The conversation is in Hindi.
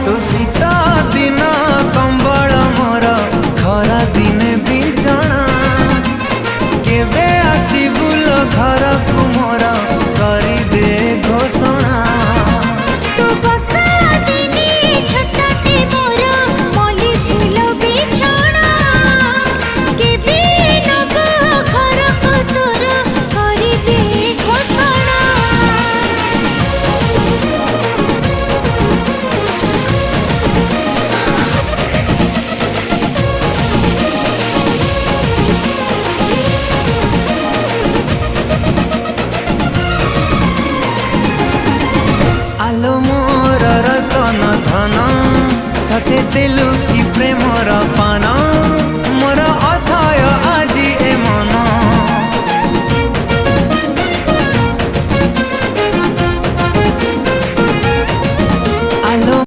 तू शीता दिन कंबल मोर खरा दिने भी जणा केबे आसीबुल घर को मोर करी दे घोषणा तू बसा दिने छताटे मोर मली फूल बिछणा केबे नब घर को तोर करी दे घोषणा आलो मोर रतन धन सते दिलु